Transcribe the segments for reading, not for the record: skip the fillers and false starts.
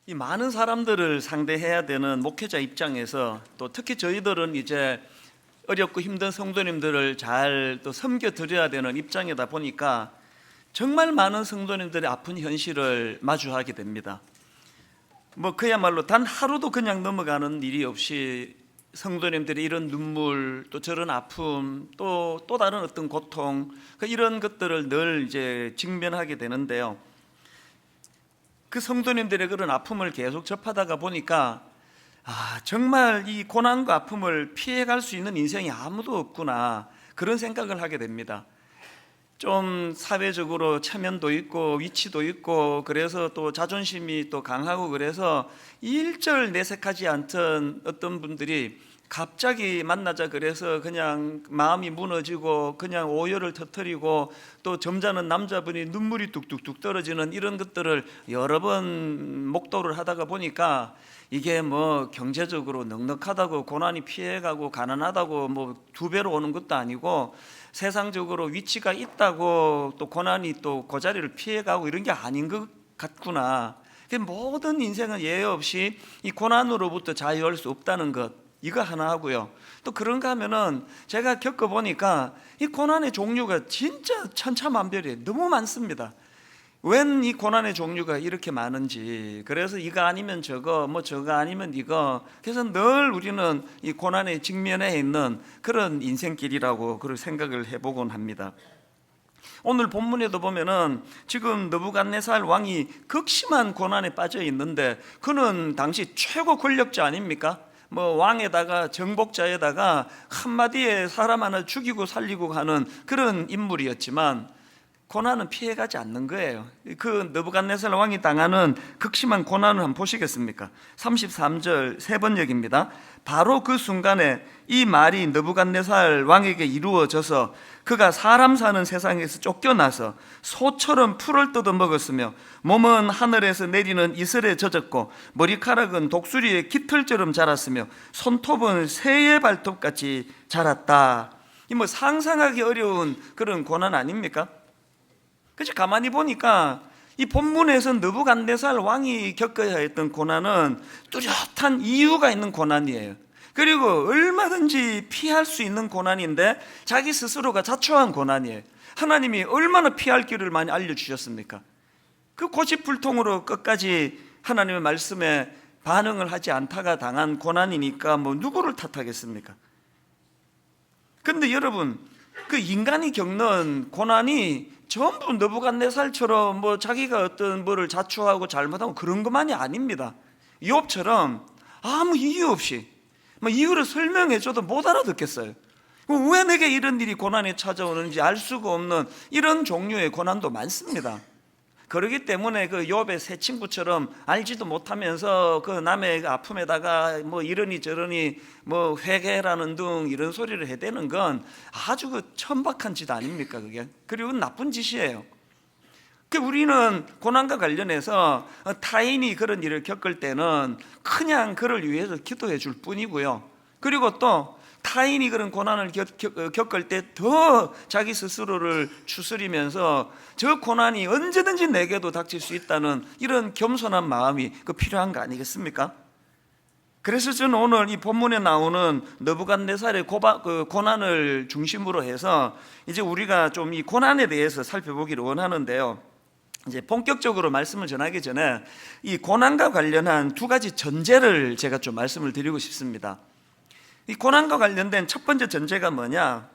이 많은 사람들을 상대해야 되는 목회자 입장에서 또 특히 저희들은 이제 어렵고 힘든 성도님들을 잘 또 섬겨 드려야 되는 입장이다 보니까 정말 많은 성도님들의 아픈 현실을 마주하게 됩니다. 그야말로 단 하루도 그냥 넘어가는 일이 없이 성도님들의 이런 눈물, 또 저런 아픔, 또 다른 어떤 고통, 이런 것들을 늘 이제 직면하게 되는데요. 그 성도님들의 그런 아픔을 계속 접하다가 보니까 정말 이 고난과 아픔을 피해갈 수 있는 인생이 아무도 없구나, 그런 생각을 하게 됩니다. 좀 사회적으로 체면도 있고 위치도 있고 그래서 또 자존심이 또 강하고 그래서 일절 내색하지 않던 어떤 분들이 갑자기 만나자 그래서 그냥 마음이 무너지고 그냥 오열을 터뜨리고 또 점잖은 남자분이 눈물이 뚝뚝뚝 떨어지는 이런 것들을 여러 번 목도를 하다가 보니까 이게 경제적으로 넉넉하다고 고난이 피해가고 가난하다고 두 배로 오는 것도 아니고 세상적으로 위치가 있다고 또 고난이 또 그 자리를 피해가고 이런 게 아닌 것 같구나. 모든 인생은 예외 없이 이 고난으로부터 자유할 수 없다는 것, 이거 하나 하고요. 또 그런가 하면은 제가 겪어보니까 이 고난의 종류가 진짜 천차만별이에요. 너무 많습니다. 웬 이 고난의 종류가 이렇게 많은지, 그래서 이거 아니면 저거, 저거 아니면 이거, 그래서 늘 우리는 이 고난에 직면해 있는 그런 인생길이라고 그런 생각을 해보곤 합니다. 오늘 본문에도 보면은 지금 느부갓네살 왕이 극심한 고난에 빠져 있는데 그는 당시 최고 권력자 아닙니까? 왕에다가 정복자에다가 한마디에 사람 하나 죽이고 살리고 하는 그런 인물이었지만 고난은 피해가지 않는 거예요. 그 느부갓네살 왕이 당하는 극심한 고난을 한번 보시겠습니까? 33절 세 번역입니다. 바로 그 순간에 이 말이 느부갓네살 왕에게 이루어져서 그가 사람 사는 세상에서 쫓겨나서 소처럼 풀을 뜯어 먹었으며 몸은 하늘에서 내리는 이슬에 젖었고 머리카락은 독수리의 깃털처럼 자랐으며 손톱은 새의 발톱같이 자랐다. 이 상상하기 어려운 그런 고난 아닙니까? 그치, 가만히 보니까 이 본문에서 느부갓네살 왕이 겪어야 했던 고난은 뚜렷한 이유가 있는 고난이에요. 그리고 얼마든지 피할 수 있는 고난인데 자기 스스로가 자초한 고난이에요. 하나님이 얼마나 피할 길을 많이 알려주셨습니까? 그 고집불통으로 끝까지 하나님의 말씀에 반응을 하지 않다가 당한 고난이니까 누구를 탓하겠습니까? 근데 여러분, 그 인간이 겪는 고난이 전부 느부갓네살처럼 자기가 어떤 뭐를 자초하고 잘못하고 그런 것만이 아닙니다. 욥처럼 아무 이유 없이 이유를 설명해줘도 못 알아듣겠어요. 왜 내게 이런 일이 고난이 찾아오는지 알 수가 없는 이런 종류의 고난도 많습니다. 그렇기 때문에 그 욥의 세 친구처럼 알지도 못하면서 그 남의 아픔에다가 이러니 저러니 회개라는 등 이런 소리를 해대는 건 아주 그 천박한 짓 아닙니까 그게? 그리고 나쁜 짓이에요. 우리는 고난과 관련해서 타인이 그런 일을 겪을 때는 그냥 그를 위해서 기도해 줄 뿐이고요. 그리고 또 타인이 그런 고난을 겪을 때 더 자기 스스로를 추스리면서 저 고난이 언제든지 내게도 닥칠 수 있다는 이런 겸손한 마음이 필요한 거 아니겠습니까? 그래서 저는 오늘 이 본문에 나오는 느부갓네살의 고난을 중심으로 해서 이제 우리가 좀 이 고난에 대해서 살펴보기를 원하는데요. 이제 본격적으로 말씀을 전하기 전에 이 고난과 관련한 두 가지 전제를 제가 좀 말씀을 드리고 싶습니다. 이 고난과 관련된 첫 번째 전제가 뭐냐?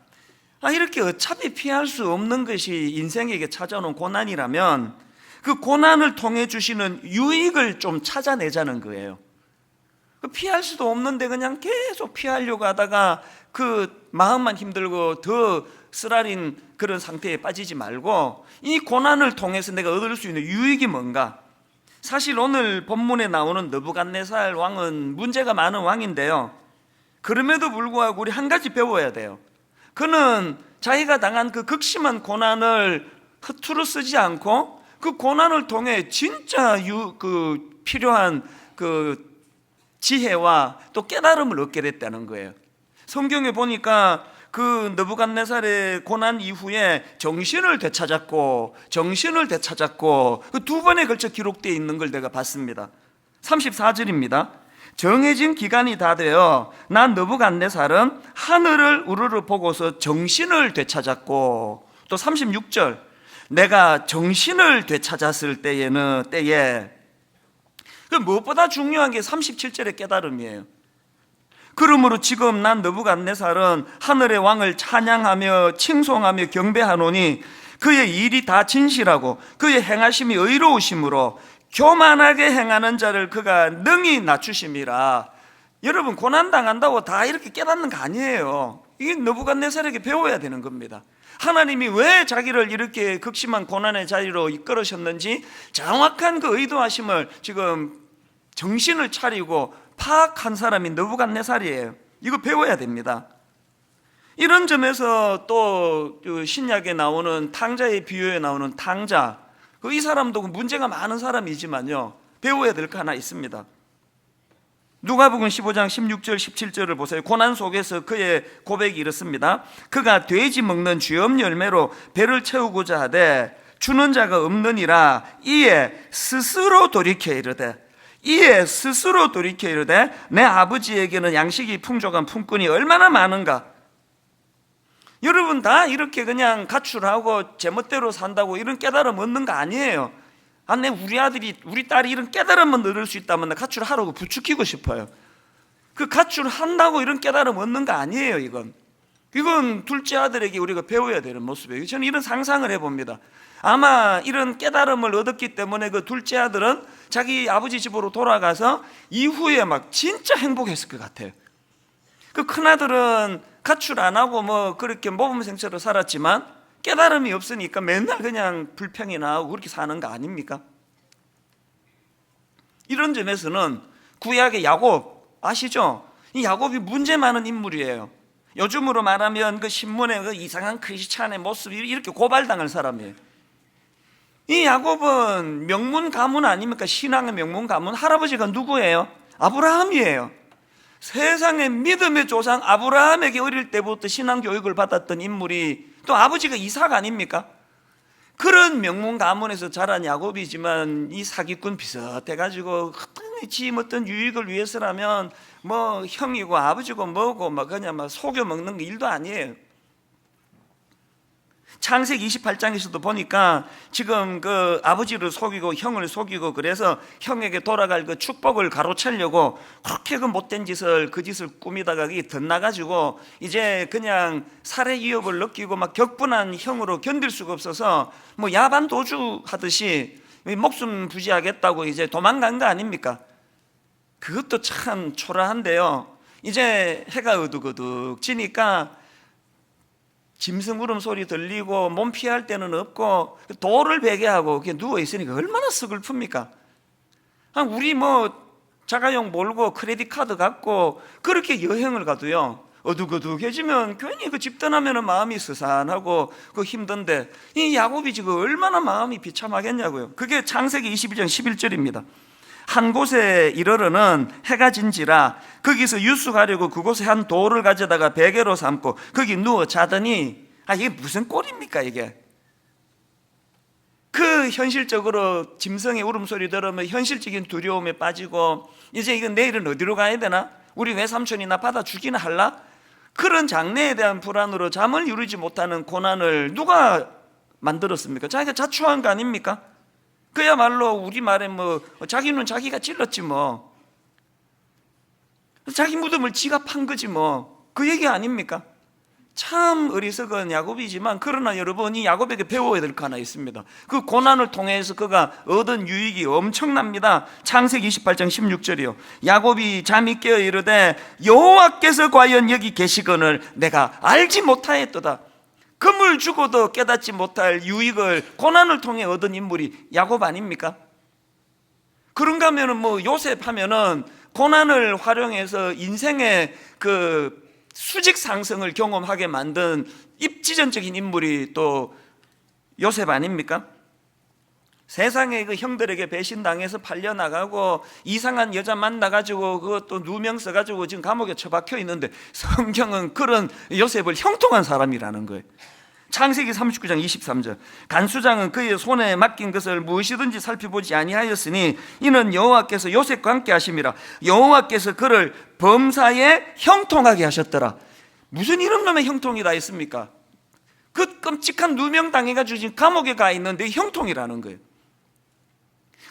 이렇게 어차피 피할 수 없는 것이 인생에게 찾아오는 고난이라면 그 고난을 통해 주시는 유익을 좀 찾아내자는 거예요. 피할 수도 없는데 그냥 계속 피하려고 하다가 그 마음만 힘들고 더 쓰라린 그런 상태에 빠지지 말고 이 고난을 통해서 내가 얻을 수 있는 유익이 뭔가? 사실 오늘 본문에 나오는 느부갓네살 왕은 문제가 많은 왕인데요. 그럼에도 불구하고 우리 한 가지 배워야 돼요. 그는 자기가 당한 그 극심한 고난을 허투루 쓰지 않고 그 고난을 통해 진짜 필요한 그 지혜와 또 깨달음을 얻게 됐다는 거예요. 성경에 보니까 그 느부갓네살의 고난 이후에 정신을 되찾았고 그 두 번에 걸쳐 기록되어 있는 걸 내가 봤습니다. 34절입니다. 정해진 기간이 다 되어 난 느부갓네살은 하늘을 우르르 보고서 정신을 되찾았고, 또 36절, 내가 정신을 되찾았을 때에 그 무엇보다 중요한 게 37절의 깨달음이에요. 그러므로 지금 난 느부갓네살은 하늘의 왕을 찬양하며 칭송하며 경배하노니 그의 일이 다 진실하고 그의 행하심이 의로우심으로 교만하게 행하는 자를 그가 능히 낮추심이라. 여러분, 고난당한다고 다 이렇게 깨닫는 거 아니에요. 이게 느부갓네살에게 배워야 되는 겁니다. 하나님이 왜 자기를 이렇게 극심한 고난의 자리로 이끌으셨는지 정확한 그 의도하심을 지금 정신을 차리고 파악한 사람이 느부갓네살이에요. 이거 배워야 됩니다. 이런 점에서 또 신약에 나오는 탕자의 비유에 나오는 탕자, 이 사람도 문제가 많은 사람이지만요, 배워야 될 거 하나 있습니다. 누가복음 15장 16절 17절을 보세요. 고난 속에서 그의 고백이 이렇습니다. 그가 돼지 먹는 쥐엄 열매로 배를 채우고자 하되 주는 자가 없느니라. 이에 스스로 돌이켜 이르되 내 아버지에게는 양식이 풍족한 품꾼이 얼마나 많은가. 여러분, 다 이렇게 그냥 가출하고 제멋대로 산다고 이런 깨달음 얻는 거 아니에요. 우리 아들이, 우리 딸이 이런 깨달음만 얻을 수 있다면 나 가출하라고 부추기고 싶어요. 그 가출한다고 이런 깨달음 얻는 거 아니에요. 이건 둘째 아들에게 우리가 배워야 되는 모습이에요. 저는 이런 상상을 해봅니다. 아마 이런 깨달음을 얻었기 때문에 그 둘째 아들은 자기 아버지 집으로 돌아가서 이후에 막 진짜 행복했을 것 같아요. 그 큰아들은 가출 안 하고 뭐 그렇게 모범생처럼 살았지만 깨달음이 없으니까 맨날 그냥 불평이나 하고 그렇게 사는 거 아닙니까? 이런 점에서는 구약의 야곱 아시죠? 이 야곱이 문제 많은 인물이에요. 요즘으로 말하면 그 신문에 그 이상한 크리스찬의 모습이 이렇게 고발당할 사람이에요. 이 야곱은 명문 가문 아닙니까? 신앙의 명문 가문. 할아버지가 누구예요? 아브라함이에요. 세상의 믿음의 조상 아브라함에게 어릴 때부터 신앙 교육을 받았던 인물이 또 아버지가 이삭 아닙니까? 그런 명문 가문에서 자란 야곱이지만 이 사기꾼 비슷해가지고 지 어떤 유익을 위해서라면 뭐 형이고 아버지고 뭐고 막 그냥 막 속여 먹는 일도 아니에요. 창세기 28장에서도 보니까 지금 그 아버지를 속이고 형을 속이고 그래서 형에게 돌아갈 그 축복을 가로채려고 그렇게 그 못된 짓을 그 짓을 꾸미다가 그게 덧나가지고 이제 그냥 살해 위협을 느끼고 막 격분한 형으로 견딜 수가 없어서 뭐 야반 도주 하듯이 목숨 부지하겠다고 이제 도망간 거 아닙니까? 그것도 참 초라한데요. 이제 해가 어둑어둑 지니까 짐승 울음소리 들리고 몸 피할 데는 없고 돌을 베개하고 누워있으니까 얼마나 서글픕니까? 우리 뭐 자가용 몰고 크레딧 카드 갖고 그렇게 여행을 가도요, 어둑어둑해지면 괜히 그 집 떠나면 마음이 스산하고 그 힘든데 이 야곱이 지금 얼마나 마음이 비참하겠냐고요. 그게 창세기 22장 11절입니다. 한 곳에 이르러는 해가 진지라 거기서 유숙하려고 그곳에 한 돌을 가져다가 베개로 삼고 거기 누워 자더니 이게 무슨 꼴입니까 이게? 그 현실적으로 짐승의 울음소리 들으면 현실적인 두려움에 빠지고 이제 이거 내일은 어디로 가야 되나? 우리 외삼촌이나 받아 주기나 할라? 그런 장래에 대한 불안으로 잠을 이루지 못하는 고난을 누가 만들었습니까? 자기가 자초한 거 아닙니까? 그야말로 우리말에 뭐 자기는 자기가 찔렀지 뭐, 자기 무덤을 지가 판 거지 뭐, 그 얘기 아닙니까? 참 어리석은 야곱이지만 그러나 여러분, 이 야곱에게 배워야 될 거 하나 있습니다. 그 고난을 통해서 그가 얻은 유익이 엄청납니다. 창세기 28장 16절이요. 야곱이 잠이 깨어 이르되 여호와께서 과연 여기 계시거늘 내가 알지 못하였도다. 금을 주고도 깨닫지 못할 유익을 고난을 통해 얻은 인물이 야곱 아닙니까? 그런가 하면은 뭐 요셉 하면은 고난을 활용해서 인생의 그 수직 상승을 경험하게 만든 입지전적인 인물이 또 요셉 아닙니까? 세상에 그 형들에게 배신당해서 팔려나가고 이상한 여자 만나가지고 그것도 누명 써가지고 지금 감옥에 처박혀 있는데 성경은 그런 요셉을 형통한 사람이라는 거예요. 창세기 39장 23절, 간수장은 그의 손에 맡긴 것을 무엇이든지 살펴보지 아니하였으니 이는 여호와께서 요셉과 함께 하심이라. 여호와께서 그를 범사에 형통하게 하셨더라. 무슨 이런 놈의 형통이라 했습니까? 그 끔찍한 누명 당해가지고 지금 감옥에 가 있는데 형통이라는 거예요.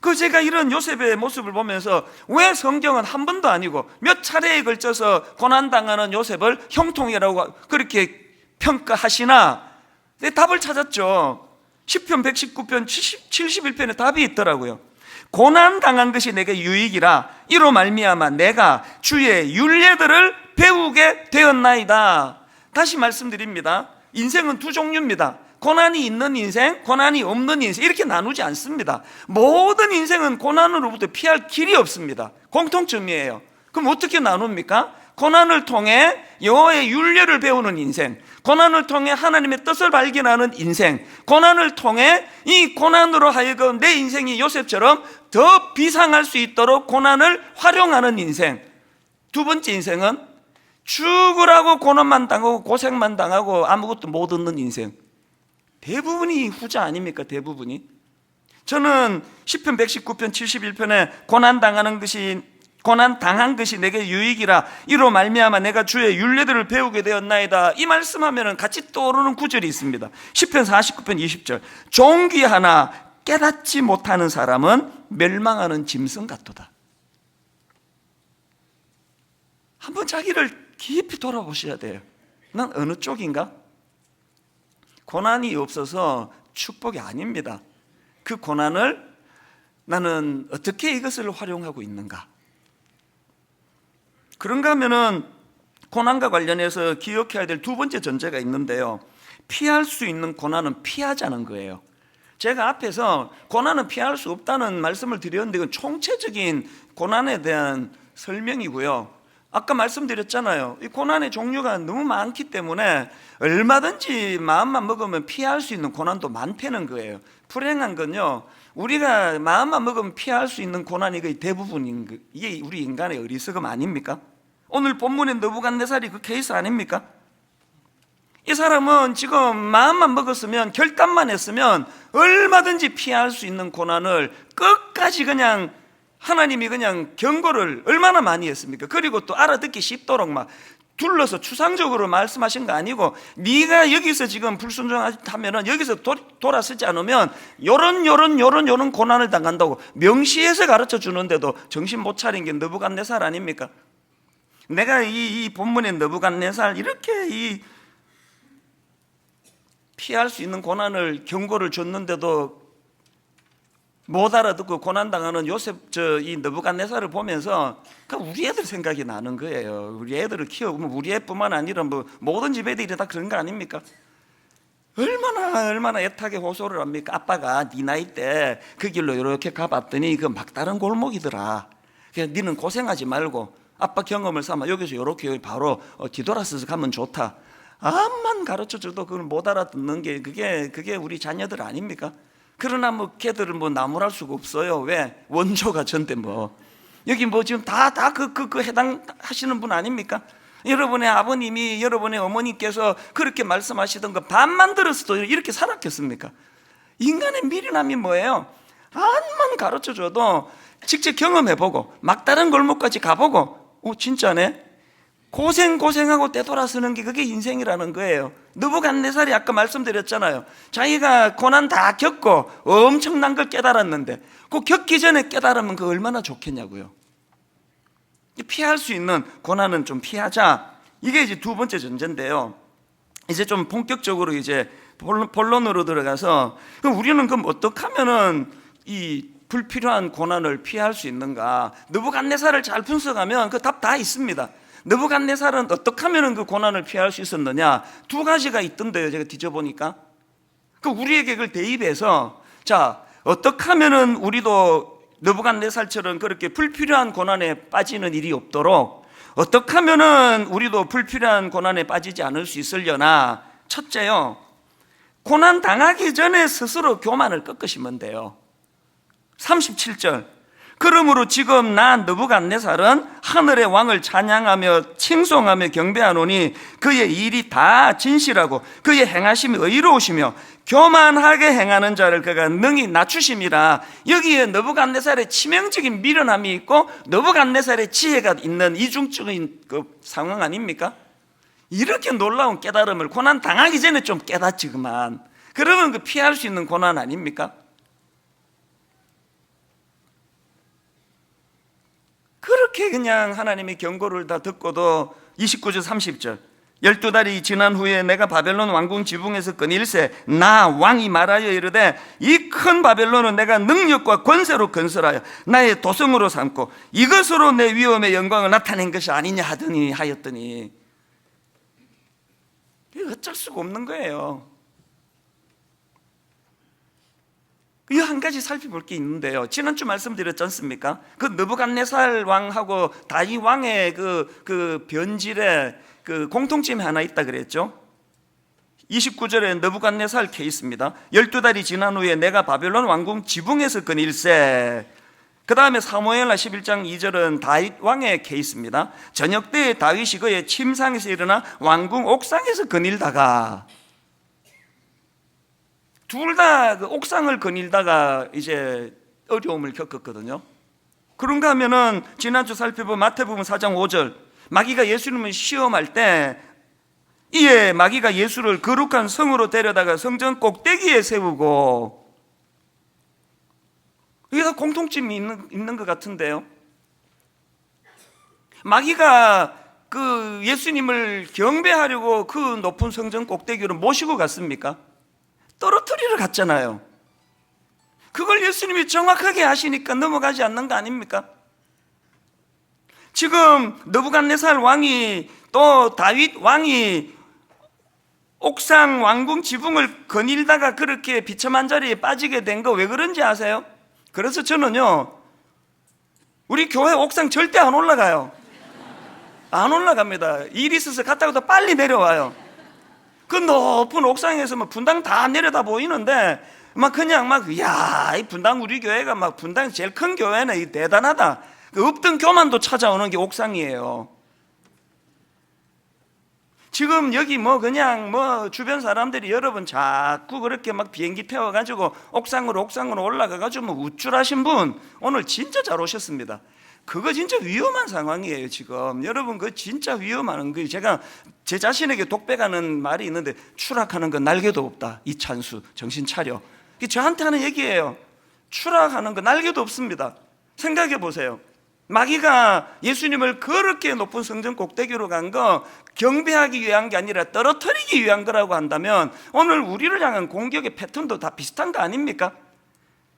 그 제가 이런 요셉의 모습을 보면서 왜 성경은 한 번도 아니고 몇 차례에 걸쳐서 고난당하는 요셉을 형통이라고 그렇게 평가하시나? 네, 답을 찾았죠. 시편 119편 71편에 답이 있더라고요. 고난당한 것이 내게 유익이라 이로 말미암아 내가 주의 율례들을 배우게 되었나이다. 다시 말씀드립니다. 인생은 두 종류입니다. 고난이 있는 인생, 고난이 없는 인생, 이렇게 나누지 않습니다. 모든 인생은 고난으로부터 피할 길이 없습니다. 공통점이에요. 그럼 어떻게 나눕니까? 고난을 통해 여호와의 율례를 배우는 인생, 고난을 통해 하나님의 뜻을 발견하는 인생, 고난을 통해 이 고난으로 하여금 내 인생이 요셉처럼 더 비상할 수 있도록 고난을 활용하는 인생. 두 번째 인생은 죽으라고 고난만 당하고 고생만 당하고 아무것도 못 얻는 인생. 대부분이 후자 아닙니까? 대부분이. 저는 시편 119편 71편에 고난 당한 것이 내게 유익이라 이로 말미암아 내가 주의 율례들을 배우게 되었나이다. 이 말씀하면 같이 떠오르는 구절이 있습니다. 시편 49편 20절, 종귀 하나 깨닫지 못하는 사람은 멸망하는 짐승 같도다. 한번 자기를 깊이 돌아보셔야 돼요. 난 어느 쪽인가? 고난이 없어서 축복이 아닙니다. 그 고난을 나는 어떻게 이것을 활용하고 있는가? 그런가 하면은 고난과 관련해서 기억해야 될 두 번째 전제가 있는데요. 피할 수 있는 고난은 피하자는 거예요. 제가 앞에서 고난은 피할 수 없다는 말씀을 드렸는데 이건 총체적인 고난에 대한 설명이고요. 아까 말씀드렸잖아요. 이 고난의 종류가 너무 많기 때문에 얼마든지 마음만 먹으면 피할 수 있는 고난도 많다는 거예요. 불행한 건요, 우리가 마음만 먹으면 피할 수 있는 고난이 거의 대부분인 이게 우리 인간의 어리석음 아닙니까? 오늘 본문의 느부갓네살이 그 케이스 아닙니까? 이 사람은 지금 마음만 먹었으면, 결단만 했으면 얼마든지 피할 수 있는 고난을 끝까지 그냥 하나님이 그냥 경고를 얼마나 많이 했습니까? 그리고 또 알아듣기 쉽도록 막 둘러서 추상적으로 말씀하신 거 아니고, 네가 여기서 지금 불순종하면은 여기서 돌아서지 않으면 요런 고난을 당한다고 명시해서 가르쳐 주는데도 정신 못 차린 게 느부갓네살 아닙니까? 내가 이 본문의 느부갓네살 이렇게 피할 수 있는 고난을 경고를 줬는데도 못 알아듣고 고난당하는 요셉 이 느부갓네살을 보면서 우리 애들 생각이 나는 거예요. 우리 애들을 키워보면 우리 애뿐만 아니라 모든 집 애들이 다 그런 거 아닙니까? 얼마나 애타게 호소를 합니까? 아빠가 네 나이 때 그 길로 이렇게 가봤더니 그 막다른 골목이더라. 그냥 니는 고생하지 말고 아빠 경험을 삼아 여기서 이렇게 바로 뒤돌아서서 가면 좋다. 암만 가르쳐줘도 그걸 못 알아듣는 게 그게 우리 자녀들 아닙니까? 그러나 걔들은 나무랄 수가 없어요. 왜? 원조가 전데 여기 지금 다 해당하시는 분 아닙니까? 여러분의 아버님이, 여러분의 어머니께서 그렇게 말씀하시던 거 반만 들었어도 이렇게 살았겠습니까? 인간의 미련함이 뭐예요? 암만 가르쳐줘도 직접 경험해보고 막다른 골목까지 가보고 진짜네? 고생하고 되돌아서는 게 그게 인생이라는 거예요. 느부갓네살이 아까 말씀드렸잖아요. 자기가 고난 다 겪고 엄청난 걸 깨달았는데 그 겪기 전에 깨달으면 그 얼마나 좋겠냐고요. 피할 수 있는 고난은 좀 피하자. 이게 이제 두 번째 전제인데요. 이제 좀 본격적으로 이제 본론으로 들어가서 우리는 그럼 어떻게 하면은 이 불필요한 고난을 피할 수 있는가? 느부갓네살을 잘 분석하면 그 답 다 있습니다. 느부갓네살은 어떻게 하면 그 고난을 피할 수 있었느냐? 두 가지가 있던데요. 제가 뒤져보니까 우리에게 그걸 대입해서 자, 어떻게 하면은 우리도 느부갓네살처럼 그렇게 불필요한 고난에 빠지는 일이 없도록 어떻게 하면은 우리도 불필요한 고난에 빠지지 않을 수 있으려나? 첫째요, 고난 당하기 전에 스스로 교만을 꺾으시면 돼요. 37절, 그러므로 지금 나 느부갓네살은 하늘의 왕을 찬양하며 칭송하며 경배하노니 그의 일이 다 진실하고 그의 행하심이 의로우시며 교만하게 행하는 자를 그가 능히 낮추심이라. 여기에 느부갓네살의 치명적인 미련함이 있고 느부갓네살의 지혜가 있는 이중적인 그 상황 아닙니까? 이렇게 놀라운 깨달음을 고난 당하기 전에 좀 깨닫지 그만. 그러면 그 피할 수 있는 고난 아닙니까? 그렇게 그냥 하나님의 경고를 다 듣고도 29절 30절 12달이 지난 후에 내가 바벨론 왕궁 지붕에서 끈일세 나 왕이 말하여 이르되 이 큰 바벨론은 내가 능력과 권세로 건설하여 나의 도성으로 삼고 이것으로 내 위엄의 영광을 나타낸 것이 아니냐 하였더니 어쩔 수가 없는 거예요. 이 한 가지 살펴볼 게 있는데요. 지난주 말씀드렸지 않습니까? 그 느부갓네살 왕하고 다윗 왕의 그 변질에 그 공통점이 하나 있다 그랬죠. 29절에 느부갓네살 케이스입니다. 12달이 지난 후에 내가 바벨론 왕궁 지붕에서 끈일세. 그 다음에 사무엘하 11장 2절은 다윗 왕의 케이스입니다. 저녁 때에 다윗이 그의 침상에서 일어나 왕궁 옥상에서 거닐다가, 둘 다 그 옥상을 거닐다가 이제 어려움을 겪었거든요. 그런가 하면은 지난주 살펴본 마태복음 4장 5절 마귀가 예수님을 시험할 때 이에 마귀가 예수를 거룩한 성으로 데려다가 성전 꼭대기에 세우고, 이게 다 공통점이 있는 것 같은데요. 마귀가 그 예수님을 경배하려고 그 높은 성전 꼭대기로 모시고 갔습니까? 떨어뜨리러 갔잖아요. 그걸 예수님이 정확하게 하시니까 넘어가지 않는 거 아닙니까? 지금 느부갓네살 왕이 또 다윗 왕이 옥상 왕궁 지붕을 거닐다가 그렇게 비참한 자리에 빠지게 된 거 왜 그런지 아세요? 그래서 저는요, 우리 교회 옥상 절대 안 올라가요. 안 올라갑니다. 일이 있어서 갔다 오다 빨리 내려와요. 그 높은 옥상에서 막 분당 다 내려다 보이는데 막 그냥 막, 야, 이 분당 우리 교회가 막 분당 제일 큰 교회네, 대단하다. 그 없던 교만도 찾아오는 게 옥상이에요. 지금 여기 뭐 그냥 뭐 주변 사람들이 여러분 자꾸 그렇게 막 비행기 태워가지고 옥상으로 올라가가지고 뭐 우쭐하신 분 오늘 진짜 잘 오셨습니다. 그거 진짜 위험한 상황이에요. 지금 여러분 그 진짜 위험한 거. 제가 제 자신에게 독백하는 말이 있는데, 추락하는 건 날개도 없다. 이찬수 정신 차려. 이게 저한테 하는 얘기예요. 추락하는 거 날개도 없습니다. 생각해 보세요. 마귀가 예수님을 그렇게 높은 성전 꼭대기로 간 거 경배하기 위한 게 아니라 떨어뜨리기 위한 거라고 한다면 오늘 우리를 향한 공격의 패턴도 다 비슷한 거 아닙니까?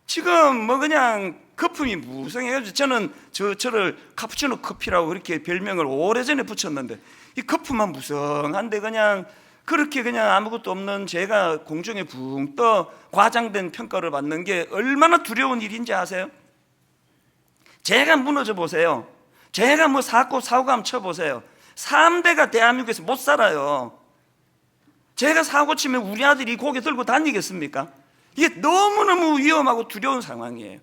지금 뭐 그냥 거품이 무성해가지고 저는 저를 카푸치노 커피라고 그렇게 별명을 오래전에 붙였는데, 이 거품만 무성한데 그냥 그렇게 그냥 아무것도 없는 제가 공중에 붕 떠 과장된 평가를 받는 게 얼마나 두려운 일인지 아세요? 제가 무너져 보세요. 제가 뭐 사고 한번 쳐보세요. 3대가 대한민국에서 못 살아요. 제가 사고 치면 우리 아들이 고개 들고 다니겠습니까? 이게 너무너무 위험하고 두려운 상황이에요.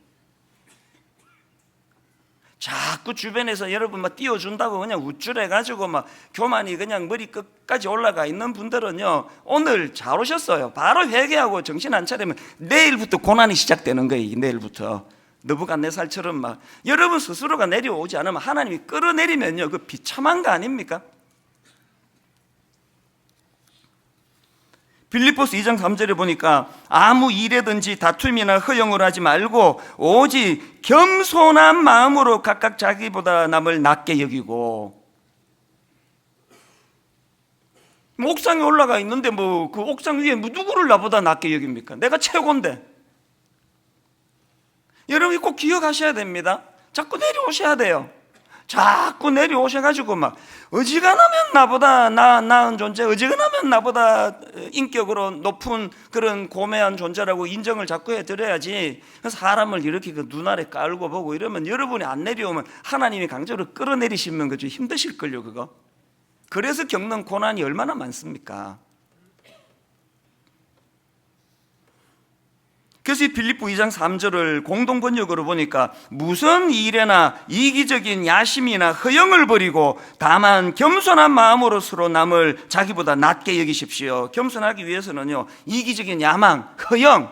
자꾸 주변에서 여러분 막 띄워준다고 그냥 우쭐해가지고 막 교만이 그냥 머리 끝까지 올라가 있는 분들은요, 오늘 잘 오셨어요. 바로 회개하고 정신 안 차리면 내일부터 고난이 시작되는 거예요. 내일부터. 느부갓네살처럼 막 여러분 스스로가 내려오지 않으면 하나님이 끌어내리면요, 그 비참한 거 아닙니까? 빌립보서 2장 3절에 보니까 아무 일에든지 다툼이나 허영을 하지 말고 오직 겸손한 마음으로 각각 자기보다 남을 낮게 여기고. 옥상에 올라가 있는데 뭐 그 옥상 위에 누구를 나보다 낮게 여깁니까? 내가 최고인데. 여러분이 꼭 기억하셔야 됩니다. 자꾸 내려오셔야 돼요. 자꾸 내려오셔가지고 막 어지간하면 나보다 나은 존재, 어지간하면 나보다 인격으로 높은 그런 고매한 존재라고 인정을 자꾸 해드려야지. 사람을 이렇게 그 눈 아래 깔고 보고 이러면 여러분이 안 내려오면 하나님이 강제로 끌어내리시면 그죠, 힘드실걸요 그거. 그래서 겪는 고난이 얼마나 많습니까? 그래서 이 빌립보 2장 3절을 공동 번역으로 보니까 무슨 일에나 이기적인 야심이나 허영을 버리고 다만 겸손한 마음으로 서로 남을 자기보다 낮게 여기십시오. 겸손하기 위해서는요, 이기적인 야망, 허영,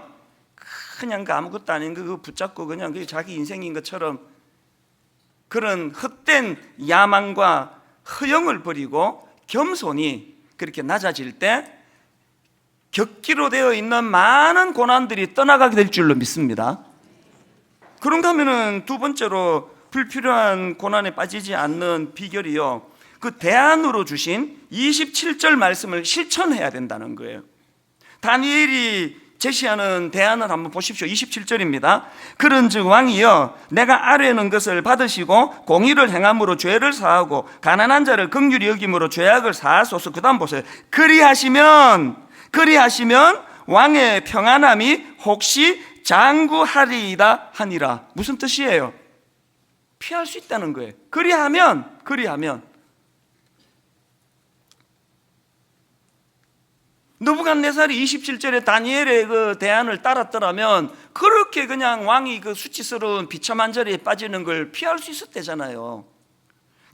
그냥 그 아무것도 아닌 거 붙잡고 그냥 그게 자기 인생인 것처럼 그런 헛된 야망과 허영을 버리고 겸손히 그렇게 낮아질 때 겪기로 되어 있는 많은 고난들이 떠나가게 될 줄로 믿습니다. 그런가 하면은 두 번째로 불필요한 고난에 빠지지 않는 비결이요, 그 대안으로 주신 27절 말씀을 실천해야 된다는 거예요. 다니엘이 제시하는 대안을 한번 보십시오. 27절입니다. 그런즉 왕이여 내가 아뢰는 것을 받으시고 공의를 행함으로 죄를 사하고 가난한 자를 긍휼히 여김으로 죄악을 사하소서. 그 다음 보세요. 그리하시면 왕의 평안함이 혹시 장구하리이다 하니라. 무슨 뜻이에요? 피할 수 있다는 거예요. 그리하면 느부갓네살이 27절에 다니엘의 그 대안을 따랐더라면 그렇게 그냥 왕이 그 수치스러운 비참한 자리에 빠지는 걸 피할 수 있었대잖아요.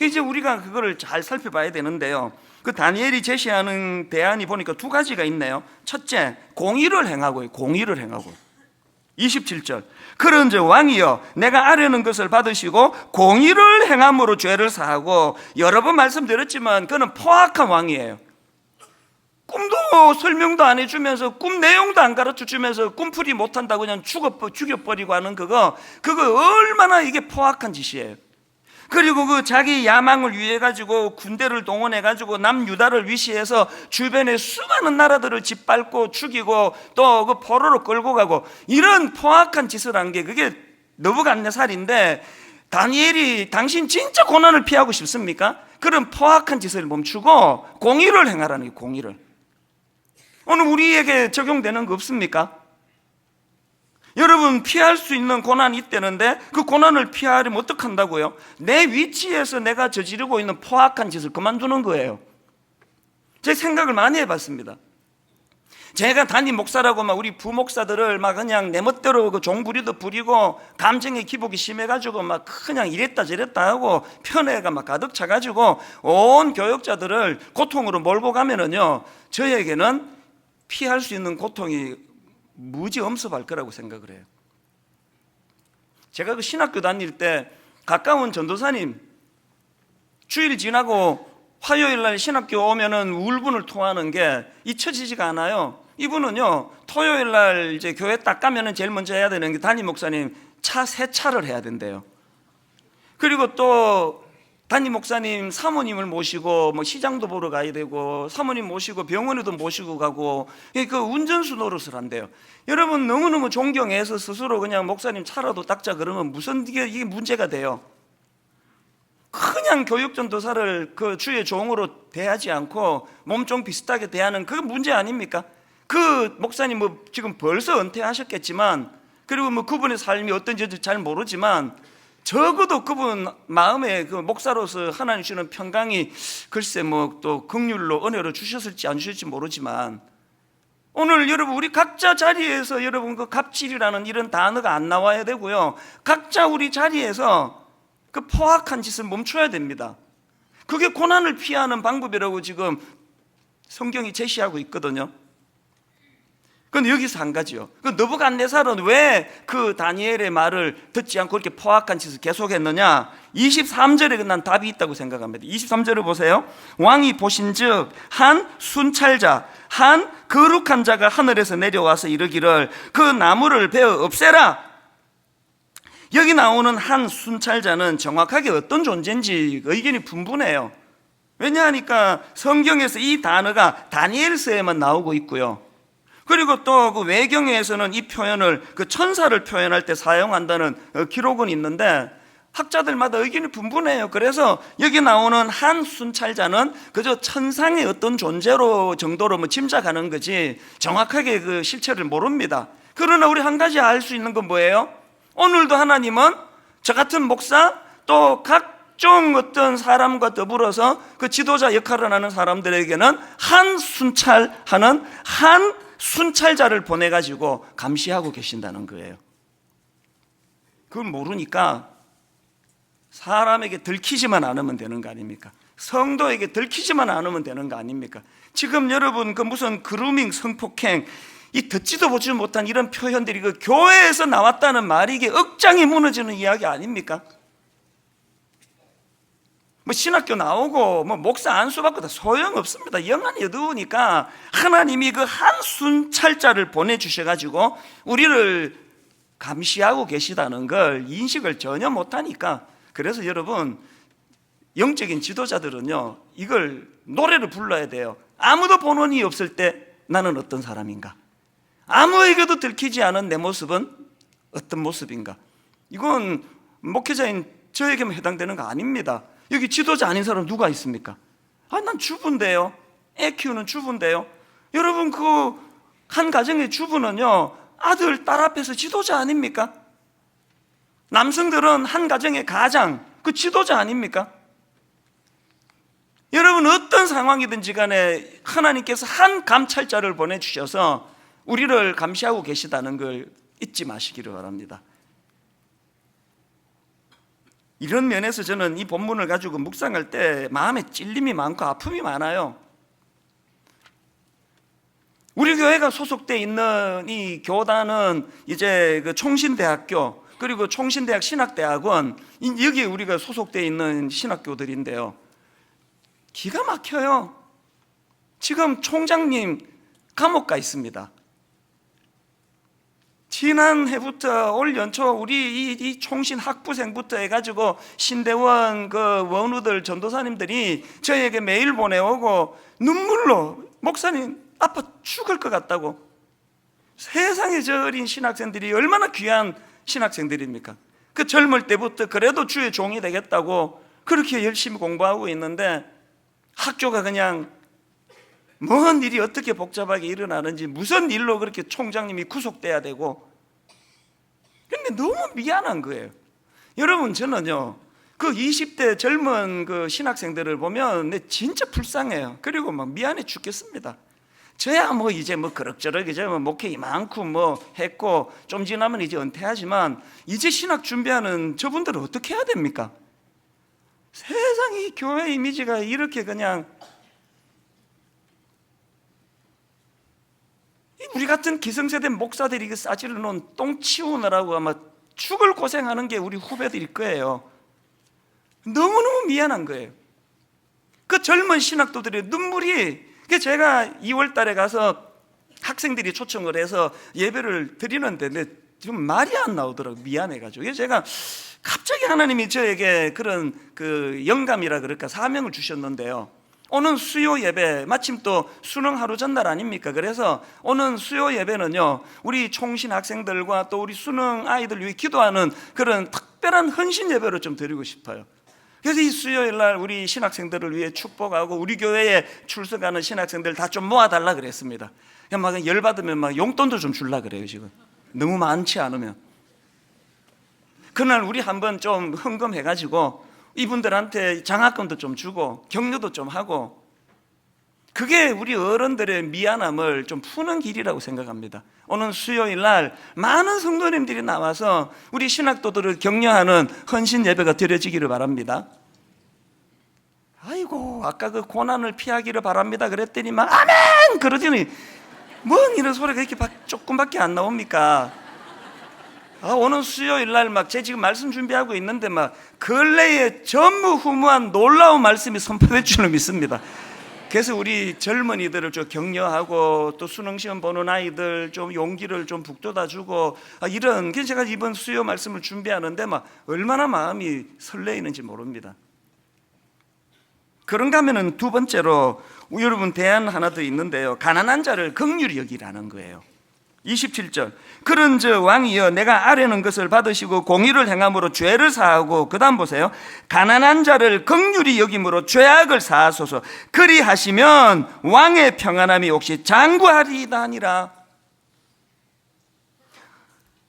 이제 우리가 그거를 잘 살펴봐야 되는데요, 그 다니엘이 제시하는 대안이 보니까 두 가지가 있네요. 첫째, 공의를 행하고요. 공의를 행하고. 27절. 그런즉 왕이여 내가 아뢰는 것을 받으시고 공의를 행함으로 죄를 사하고. 여러 번 말씀드렸지만 그는 포악한 왕이에요. 꿈도 설명도 안 해주면서 꿈 내용도 안 가르쳐주면서 꿈풀이 못한다고 그냥 죽여버리고 하는 그거 얼마나 이게 포악한 짓이에요. 그리고 그 자기 야망을 위해 가지고 군대를 동원해 가지고 남유다를 위시해서 주변에 수많은 나라들을 짓밟고 죽이고 또 그 포로로 끌고 가고 이런 포악한 짓을 한 게 그게 느부갓네살인데, 다니엘이 당신 진짜 고난을 피하고 싶습니까? 그런 포악한 짓을 멈추고 공의를 행하라는 거예요. 공의를. 오늘 우리에게 적용되는 거 없습니까? 여러분, 피할 수 있는 고난이 있다는데 그 고난을 피하려면 어떻게 한다고요? 내 위치에서 내가 저지르고 있는 포악한 짓을 그만두는 거예요. 제 생각을 많이 해봤습니다. 제가 담임 목사라고 막 우리 부목사들을 막 그냥 내 멋대로 그 종부리도 부리고 감정의 기복이 심해가지고 막 그냥 이랬다 저랬다 하고 편애가 막 가득 차가지고 온 교역자들을 고통으로 몰고 가면은요, 저에게는 피할 수 있는 고통이 무지 엄습할 거라고 생각을 해요. 제가 그 신학교 다닐 때 가까운 전도사님 주일 지나고 화요일 날 신학교 오면은 울분을 토하는 게 잊혀지지가 않아요. 이분은요, 토요일 날 이제 교회 딱 가면은 제일 먼저 해야 되는 게 담임 목사님 차 세차를 해야 된대요. 그리고 또 담임 목사님 사모님을 모시고 뭐 시장도 보러 가야 되고 사모님 모시고 병원에도 모시고 가고 그 운전수 노릇을 한대요. 여러분, 너무너무 존경해서 스스로 그냥 목사님 차라도 닦자 그러면 무슨 이게 문제가 돼요? 그냥 교육전도사를 그 주의 종으로 대하지 않고 몸종 비슷하게 대하는 그 문제 아닙니까? 그 목사님 뭐 지금 벌써 은퇴하셨겠지만, 그리고 뭐 그분의 삶이 어떤지 잘 모르지만 적어도 그분 마음에 그 목사로서 하나님 주시는 평강이 글쎄 뭐 또 긍휼로 은혜로 주셨을지 안 주셨을지 모르지만, 오늘 여러분 우리 각자 자리에서 여러분 그 갑질이라는 이런 단어가 안 나와야 되고요, 각자 우리 자리에서 그 포악한 짓을 멈춰야 됩니다. 그게 고난을 피하는 방법이라고 지금 성경이 제시하고 있거든요. 그런데 여기서 한 가지요. 그 느부갓네살은 왜 그 다니엘의 말을 듣지 않고 이렇게 포악한 짓을 계속했느냐? 23절에 끝난 답이 있다고 생각합니다. 23절을 보세요. 왕이 보신즉 한 순찰자, 한 거룩한 자가 하늘에서 내려와서 이르기를 그 나무를 베어 없애라. 여기 나오는 한 순찰자는 정확하게 어떤 존재인지 의견이 분분해요. 왜냐하니까 성경에서 이 단어가 다니엘서에만 나오고 있고요, 그리고 또 그 외경에서는 이 표현을 그 천사를 표현할 때 사용한다는 기록은 있는데 학자들마다 의견이 분분해요. 그래서 여기 나오는 한 순찰자는 그저 천상의 어떤 존재로 정도로 뭐 짐작하는 거지 정확하게 그 실체를 모릅니다. 그러나 우리 한 가지 알 수 있는 건 뭐예요? 오늘도 하나님은 저 같은 목사 또 각종 어떤 사람과 더불어서 그 지도자 역할을 하는 사람들에게는 한 순찰하는 한 순찰자를 보내가지고 감시하고 계신다는 거예요. 그걸 모르니까 사람에게 들키지만 않으면 되는 거 아닙니까? 성도에게 들키지만 않으면 되는 거 아닙니까? 지금 여러분 그 무슨 그루밍, 성폭행, 이 듣지도 보지 못한 이런 표현들이 그 교회에서 나왔다는 말이 이게 억장이 무너지는 이야기 아닙니까? 뭐 신학교 나오고 뭐 목사 안수 받고 다 소용없습니다. 영안이 어두우니까 하나님이 그 한 순찰자를 보내주셔가지고 우리를 감시하고 계시다는 걸 인식을 전혀 못하니까, 그래서 여러분 영적인 지도자들은요 이걸 노래를 불러야 돼요. 아무도 본원이 없을 때 나는 어떤 사람인가, 아무에게도 들키지 않은 내 모습은 어떤 모습인가. 이건 목회자인 저에게만 해당되는 거 아닙니다. 여기 지도자 아닌 사람 누가 있습니까? 난 주부인데요, 애 키우는 주부인데요. 여러분 그 한 가정의 주부는요 아들, 딸 앞에서 지도자 아닙니까? 남성들은 한 가정의 가장, 그 지도자 아닙니까? 여러분 어떤 상황이든지 간에 하나님께서 한 감찰자를 보내주셔서 우리를 감시하고 계시다는 걸 잊지 마시기를 바랍니다. 이런 면에서 저는 이 본문을 가지고 묵상할 때 마음에 찔림이 많고 아픔이 많아요. 우리 교회가 소속되어 있는 이 교단은 이제 그 총신대학교, 그리고 총신대학 신학대학원, 여기에 우리가 소속되어 있는 신학교들인데요, 기가 막혀요. 지금 총장님 감옥 가 있습니다. 지난해부터 올 연초 우리 이 총신 학부생부터 해가지고 신대원 그 원우들 전도사님들이 저에게 메일 보내오고 눈물로 목사님 아파 죽을 것 같다고. 세상에 저 어린 신학생들이 얼마나 귀한 신학생들입니까? 그 젊을 때부터 그래도 주의 종이 되겠다고 그렇게 열심히 공부하고 있는데 학교가 그냥 뭔 일이 어떻게 복잡하게 일어나는지, 무슨 일로 그렇게 총장님이 구속돼야 되고. 근데 너무 미안한 거예요. 여러분 저는요 그 20대 젊은 그 신학생들을 보면 진짜 불쌍해요. 그리고 막 미안해 죽겠습니다. 저야 뭐 이제 뭐 그럭저럭 이제 뭐 목회 이만큼 뭐 했고 좀 지나면 이제 은퇴하지만 이제 신학 준비하는 저분들은 어떻게 해야 됩니까? 세상에 교회 이미지가 이렇게 그냥, 우리 같은 기성세대 목사들이 그 싸지를 놓은 똥 치우느라고 아마 죽을 고생하는 게 우리 후배들일 거예요. 너무너무 미안한 거예요. 그 젊은 신학도들의 눈물이, 제가 2월 달에 가서 학생들이 초청을 해서 예배를 드리는데 좀 말이 안 나오더라고요. 미안해가지고. 제가 갑자기 하나님이 저에게 그런 그 영감이라 그럴까 사명을 주셨는데요, 오는 수요 예배, 마침 또 수능 하루 전날 아닙니까? 그래서 오는 수요 예배는요 우리 총신 학생들과 또 우리 수능 아이들 위해 기도하는 그런 특별한 헌신 예배로 좀 드리고 싶어요. 그래서 이 수요일 날 우리 신학생들을 위해 축복하고 우리 교회에 출석하는 신학생들 다 좀 모아달라 그랬습니다. 그냥 막 열받으면 막 용돈도 좀 줄라 그래요. 지금 너무 많지 않으면. 그날 우리 한번 좀 헌금해가지고 이분들한테 장학금도 좀 주고 격려도 좀 하고, 그게 우리 어른들의 미안함을 좀 푸는 길이라고 생각합니다. 오늘 수요일 날 많은 성도님들이 나와서 우리 신학도들을 격려하는 헌신 예배가 드려지기를 바랍니다. 아이고 아까 그 고난을 피하기를 바랍니다 그랬더니 막 아멘 그러더니 뭔 이런 소리가 이렇게 조금밖에 안 나옵니까? 오늘 수요일 날 막 제 지금 말씀 준비하고 있는데 막 근래에 전무후무한 놀라운 말씀이 선포될 줄로 믿습니다. 그래서 우리 젊은이들을 좀 격려하고 또 수능시험 보는 아이들 좀 용기를 좀 북돋아주고 이런, 제가 이번 수요 말씀을 준비하는데 막 얼마나 마음이 설레이는지 모릅니다. 그런가 하면은 두 번째로 여러분 대안 하나 더 있는데요, 가난한 자를 긍휼히 여기라는 거예요. 27절, 그런즉 왕이여 내가 아뢰는 것을 받으시고 공의를 행함으로 죄를 사하고, 그 다음 보세요, 가난한 자를 긍휼히 여김으로 죄악을 사하소서. 그리하시면 왕의 평안함이 혹시 장구하리이다 하니라.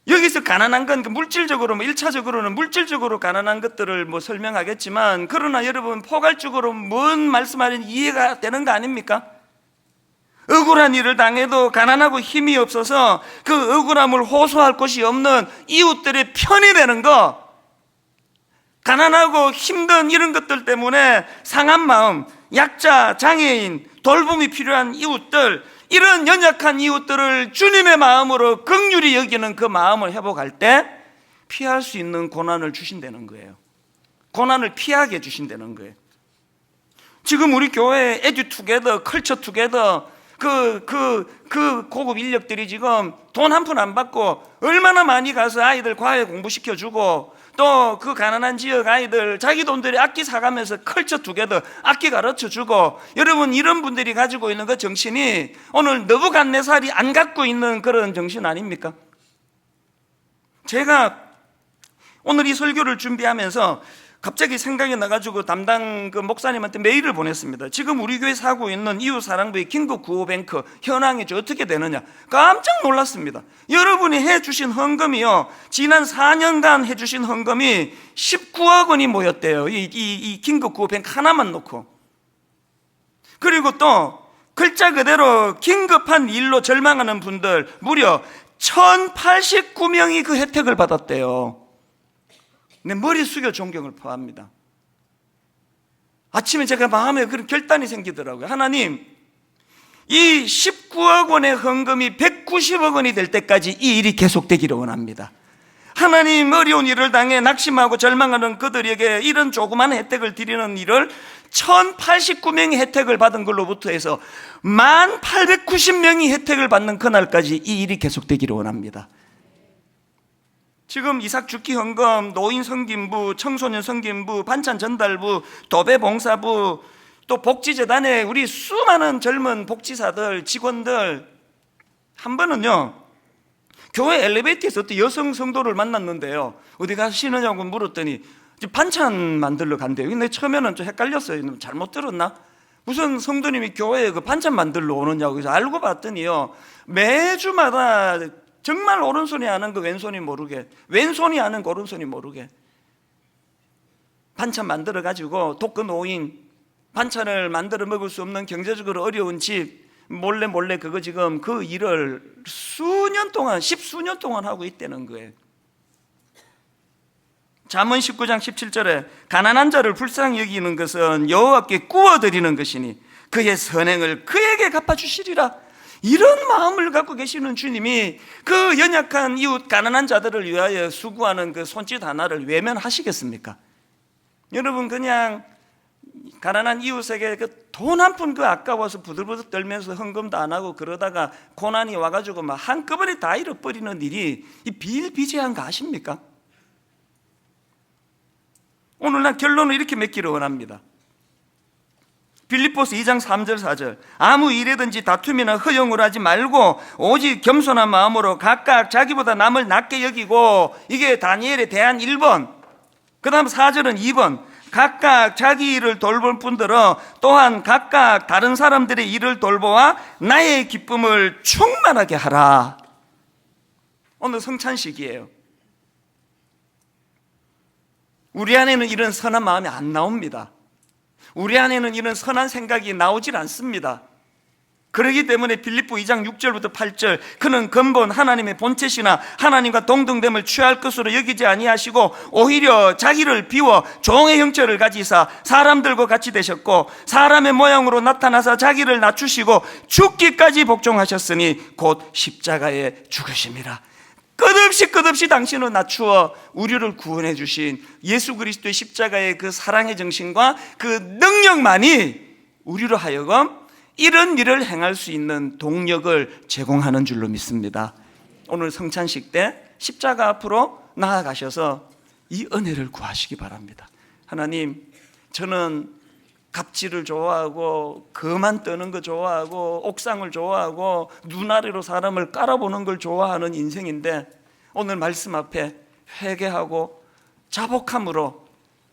여기서 가난한 건 물질적으로 1차적으로는 물질적으로 가난한 것들을 설명하겠지만, 그러나 여러분 포괄적으로 뭔 말씀하는지 이해가 되는 거 아닙니까? 억울한 일을 당해도 가난하고 힘이 없어서 그 억울함을 호소할 곳이 없는 이웃들의 편이 되는 거, 가난하고 힘든 이런 것들 때문에 상한 마음, 약자, 장애인, 돌봄이 필요한 이웃들, 이런 연약한 이웃들을 주님의 마음으로 긍휼히 여기는 그 마음을 회복할 때 피할 수 있는 고난을 주신다는 거예요. 고난을 피하게 해주신다는 거예요. 지금 우리 교회 에듀투게더, 컬처투게더 그 고급 인력들이 지금 돈 한 푼 안 받고 얼마나 많이 가서 아이들 과외 공부시켜주고, 또 그 가난한 지역 아이들 자기 돈들이 악기 사가면서 컬처투게더 악기 가르쳐주고, 여러분 이런 분들이 가지고 있는 그 정신이 오늘 느부갓네살이 안 갖고 있는 그런 정신 아닙니까? 제가 오늘 이 설교를 준비하면서 갑자기 생각이 나가지고 담당 그 목사님한테 메일을 보냈습니다. 지금 우리 교회 사고 있는 이웃사랑부의 긴급 구호뱅크 현황이 어떻게 되느냐. 깜짝 놀랐습니다. 여러분이 해주신 헌금이요, 지난 4년간 해주신 헌금이 19억 원이 모였대요. 이 긴급 구호뱅크 하나만 놓고. 그리고 또 글자 그대로 긴급한 일로 절망하는 분들 무려 1089명이 그 혜택을 받았대요. 내 머리 숙여 존경을 표합니다. 아침에 제가 마음에 그런 결단이 생기더라고요. 하나님, 이 19억 원의 헌금이 190억 원이 될 때까지 이 일이 계속되기를 원합니다. 하나님, 어려운 일을 당해 낙심하고 절망하는 그들에게 이런 조그만 혜택을 드리는 일을 1089명이 혜택을 받은 걸로부터 해서 1890명이 혜택을 받는 그날까지 이 일이 계속되기를 원합니다. 지금 이삭 죽기 헌금, 노인 성김부, 청소년 성김부, 반찬 전달부, 도배 봉사부, 또 복지재단에 우리 수많은 젊은 복지사들, 직원들, 한 번은요 교회 엘리베이터에서 어떤 여성 성도를 만났는데요, 어디 가시느냐고 물었더니 반찬 만들러 간대요. 근데 처음에는 좀 헷갈렸어요. 잘못 들었나? 무슨 성도님이 교회에 그 반찬 만들러 오느냐고. 그래서 알고 봤더니요, 매주마다 정말 오른손이 아는 그 왼손이 모르게, 왼손이 아는 그 오른손이 모르게 반찬 만들어 가지고 독거 노인, 반찬을 만들어 먹을 수 없는 경제적으로 어려운 집 몰래 그거 지금 그 일을 수년 동안, 10수년 동안 하고 있다는 거예요. 잠언 19장 17절에 가난한 자를 불쌍히 여기는 것은 여호와께 구워드리는 것이니 그의 선행을 그에게 갚아주시리라. 이런 마음을 갖고 계시는 주님이 그 연약한 이웃 가난한 자들을 위하여 수고하는 그 손짓 하나를 외면하시겠습니까? 여러분, 그냥 가난한 이웃에게 그 돈 한 푼 그 아까워서 부들부들 떨면서 헌금도 안 하고 그러다가 고난이 와가지고 막 한꺼번에 다 잃어버리는 일이 이 비일비재한 거 아십니까? 오늘 난 결론을 이렇게 맺기를 원합니다. 빌립보서 2장 3절 4절 아무 일에든지 다툼이나 허용을 하지 말고 오직 겸손한 마음으로 각각 자기보다 남을 낮게 여기고, 이게 다니엘에 대한 1번. 그 다음 4절은 2번. 각각 자기 일을 돌볼 뿐더러 또한 각각 다른 사람들의 일을 돌보아 나의 기쁨을 충만하게 하라. 오늘 성찬식이에요. 우리 안에는 이런 선한 마음이 안 나옵니다. 우리 안에는 이런 선한 생각이 나오질 않습니다. 그렇기 때문에 빌립보 2장 6절부터 8절 그는 근본 하나님의 본체시나 하나님과 동등됨을 취할 것으로 여기지 아니하시고 오히려 자기를 비워 종의 형체를 가지사 사람들과 같이 되셨고 사람의 모양으로 나타나사 자기를 낮추시고 죽기까지 복종하셨으니 곧 십자가에 죽으심이라. 끝없이 당신을 낮추어 우리를 구원해 주신 예수 그리스도의 십자가의 그 사랑의 정신과 그 능력만이 우리로 하여금 이런 일을 행할 수 있는 동력을 제공하는 줄로 믿습니다. 오늘 성찬식 때 십자가 앞으로 나아가셔서 이 은혜를 구하시기 바랍니다. 하나님, 저는 갑질을 좋아하고 거만 떠는 거 좋아하고 옥상을 좋아하고 눈아래로 사람을 깔아보는 걸 좋아하는 인생인데 오늘 말씀 앞에 회개하고 자복함으로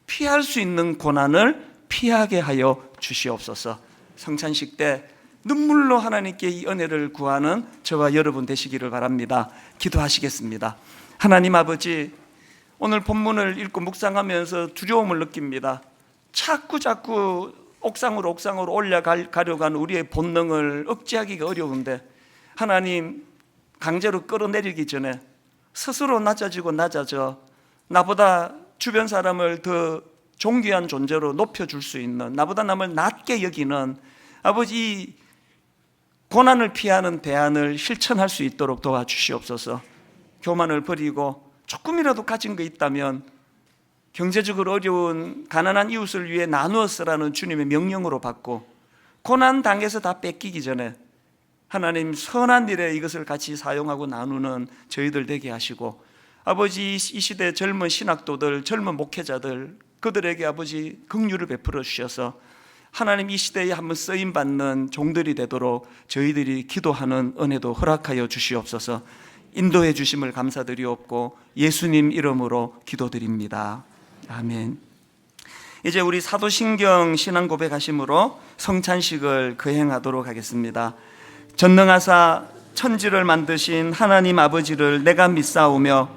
피할 수 있는 고난을 피하게 하여 주시옵소서. 성찬식 때 눈물로 하나님께 이 은혜를 구하는 저와 여러분 되시기를 바랍니다. 기도하시겠습니다. 하나님 아버지, 오늘 본문을 읽고 묵상하면서 두려움을 느낍니다. 자꾸 옥상으로 올라가려고 하는 우리의 본능을 억제하기가 어려운데 하나님 강제로 끌어내리기 전에 스스로 낮아져 나보다 주변 사람을 더 존귀한 존재로 높여줄 수 있는, 나보다 남을 낮게 여기는 아버지 고난을 피하는 대안을 실천할 수 있도록 도와주시옵소서. 교만을 버리고 조금이라도 가진 거 있다면 경제적으로 어려운 가난한 이웃을 위해 나누어 쓰라는 주님의 명령으로 받고, 고난 당해서 다 뺏기기 전에 하나님 선한 일에 이것을 같이 사용하고 나누는 저희들 되게 하시고, 아버지 이 시대 젊은 신학도들, 젊은 목회자들, 그들에게 아버지 긍휼을 베풀어 주셔서 하나님 이 시대에 한번 쓰임받는 종들이 되도록 저희들이 기도하는 은혜도 허락하여 주시옵소서. 인도해 주심을 감사드리옵고 예수님 이름으로 기도드립니다. 아멘. 이제 우리 사도신경 신앙 고백하심으로 성찬식을 거행하도록 하겠습니다. 전능하사 천지를 만드신 하나님 아버지를 내가 믿사오며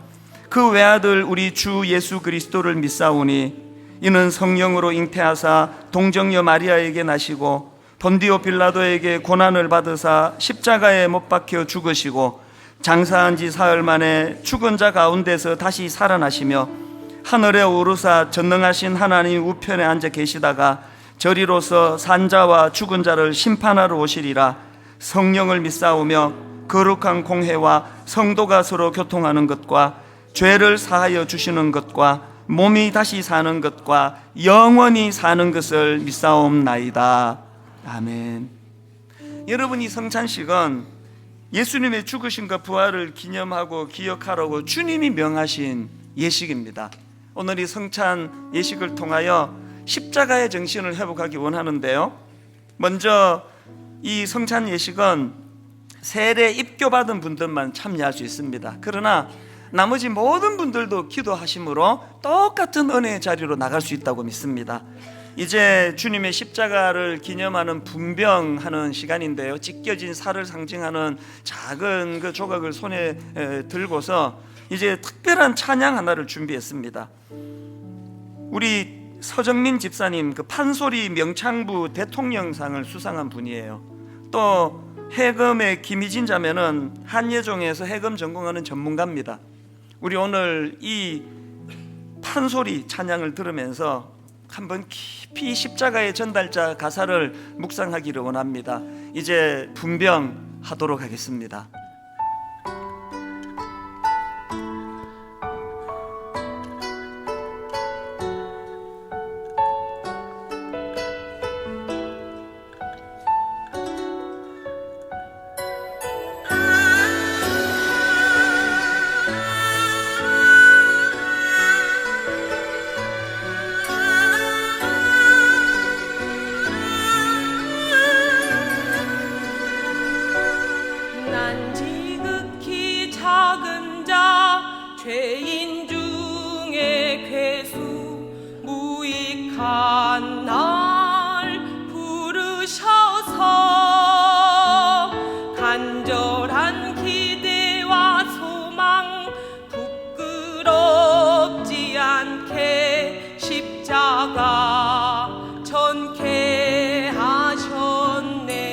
그 외아들 우리 주 예수 그리스도를 믿사오니 이는 성령으로 잉태하사 동정녀 마리아에게 나시고 본디오 빌라도에게 고난을 받으사 십자가에 못 박혀 죽으시고 장사한 지 사흘 만에 죽은 자 가운데서 다시 살아나시며 하늘에 오르사 전능하신 하나님 우편에 앉아 계시다가 저리로서 산자와 죽은 자를 심판하러 오시리라. 성령을 믿사오며 거룩한 공회와 성도가 서로 교통하는 것과 죄를 사하여 주시는 것과 몸이 다시 사는 것과 영원히 사는 것을 믿사옵나이다. 아멘. 여러분, 이 성찬식은 예수님의 죽으심과 부활을 기념하고 기억하라고 주님이 명하신 예식입니다. 오늘 이 성찬 예식을 통하여 십자가의 정신을 회복하기 원하는데요, 먼저 이 성찬 예식은 세례 입교받은 분들만 참여할 수 있습니다. 그러나 나머지 모든 분들도 기도하심으로 똑같은 은혜의 자리로 나갈 수 있다고 믿습니다. 이제 주님의 십자가를 기념하는 분병하는 시간인데요, 찢겨진 살을 상징하는 작은 그 조각을 손에 들고서 이제 특별한 찬양 하나를 준비했습니다. 우리 서정민 집사님, 그 판소리 명창부 대통령상을 수상한 분이에요. 또 해금의 김희진 자매는 한예종에서 해금 전공하는 전문가입니다. 우리 오늘 이 판소리 찬양을 들으면서 한번 깊이 십자가의 전달자 가사를 묵상하기를 원합니다. 이제 분병하도록 하겠습니다. 난 지극히 작은 자 죄인 중에 괴수 무익한 날 부르셔서 간절한 기대와 소망 부끄럽지 않게 십자가 전케 하셨네.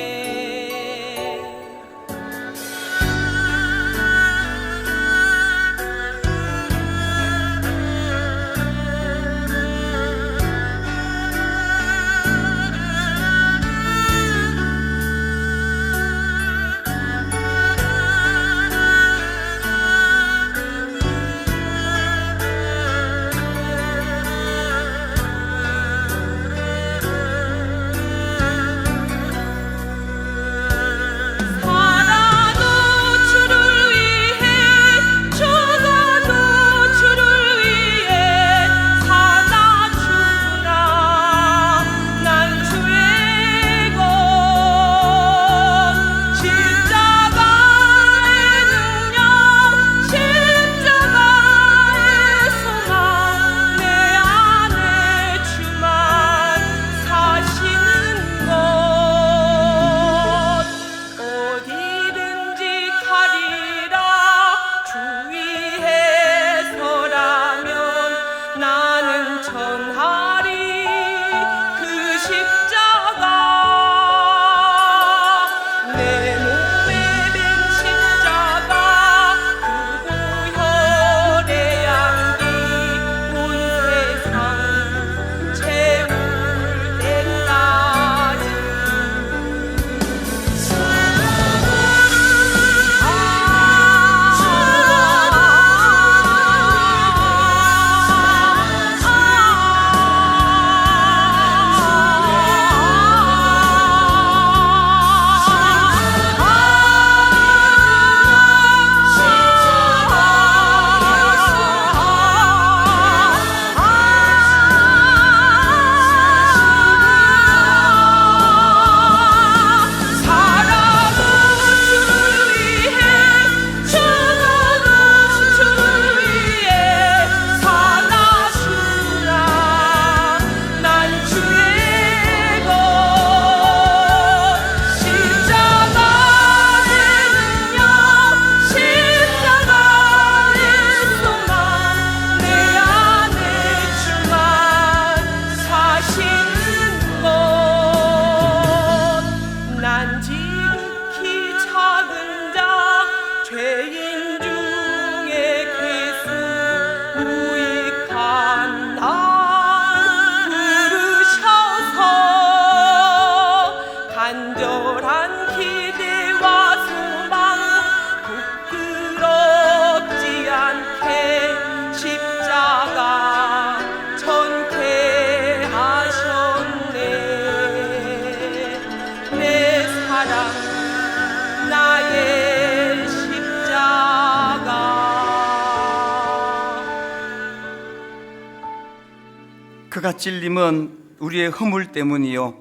그가 찔림은 우리의 허물 때문이요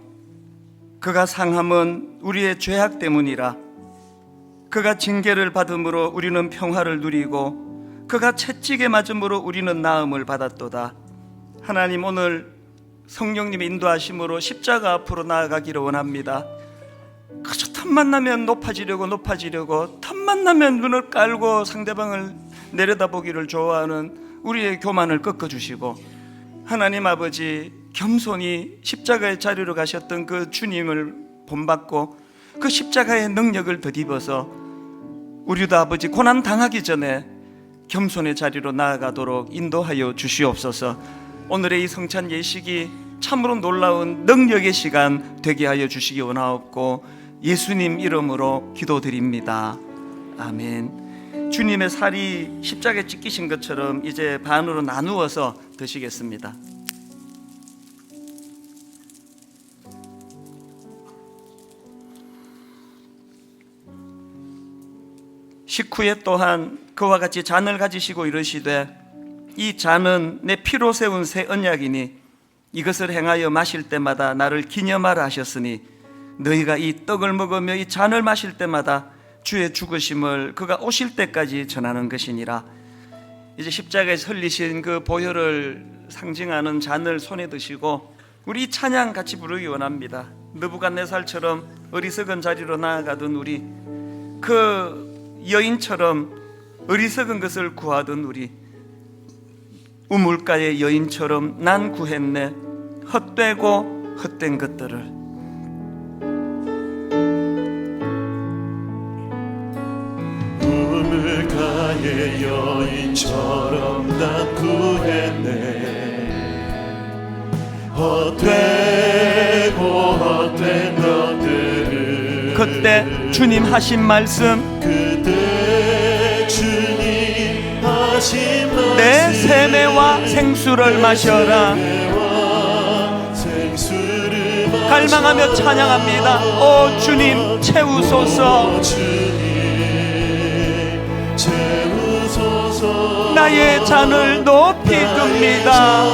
그가 상함은 우리의 죄악 때문이라. 그가 징계를 받음으로 우리는 평화를 누리고 그가 채찍에 맞음으로 우리는 나음을 받았도다. 하나님, 오늘 성령님의 인도하심으로 십자가 앞으로 나아가기를 원합니다. 그저 틈만 나면 높아지려고 틈만 나면 눈을 깔고 상대방을 내려다보기를 좋아하는 우리의 교만을 꺾어주시고, 하나님 아버지, 겸손히 십자가의 자리로 가셨던 그 주님을 본받고 그 십자가의 능력을 덧입어서 우리도 아버지 고난 당하기 전에 겸손의 자리로 나아가도록 인도하여 주시옵소서. 오늘의 이 성찬 예식이 참으로 놀라운 능력의 시간 되게 하여 주시기 원하옵고 예수님 이름으로 기도드립니다. 아멘. 주님의 살이 십자가에 찢기신 것처럼 이제 반으로 나누어서 드시겠습니다. 식후에 또한 그와 같이 잔을 가지시고 이르시되 이 잔은 내 피로 세운 새 언약이니 이것을 행하여 마실 때마다 나를 기념하라 하셨으니 너희가 이 떡을 먹으며 이 잔을 마실 때마다 주의 죽으심을 그가 오실 때까지 전하는 것이니라. 이제 십자가에서 흘리신 그 보혈을 상징하는 잔을 손에 드시고 우리 이 찬양 같이 부르기 원합니다. 느부갓네살처럼 어리석은 자리로 나아가던 우리, 그 여인처럼 어리석은 것을 구하던 우리, 우물가의 여인처럼 난 구했네 헛되고 헛된 것들을. 우물가의 여인처럼 난 구했네 헛되고 헛된 것들을. 그때 주님 하신 말씀, 그때 주님 하신 말씀, 내 세매와 생수를 마셔라. 갈망하며 찬양합니다. 오 주님 채우소서. 나의 잔을 높이 듭니다.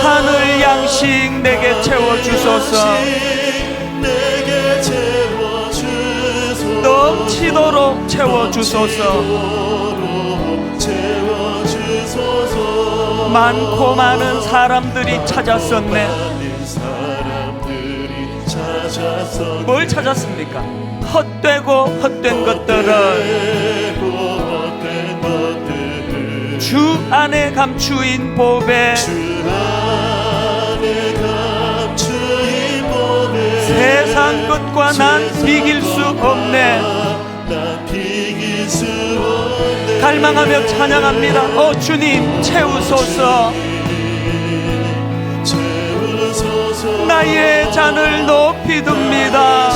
하늘 양식 내게 채워주소서. 넘치도록 채워주소서. 많고 많은 사람들이 찾았었네. 뭘 찾았습니까? 헛되고 헛된 것들을 주 안에 감추인 보배, 세상 것과 난 비길 수 없네. 갈망하며 찬양합니다. 오 주님 채우소서. 나의 잔을 높이 듭니다.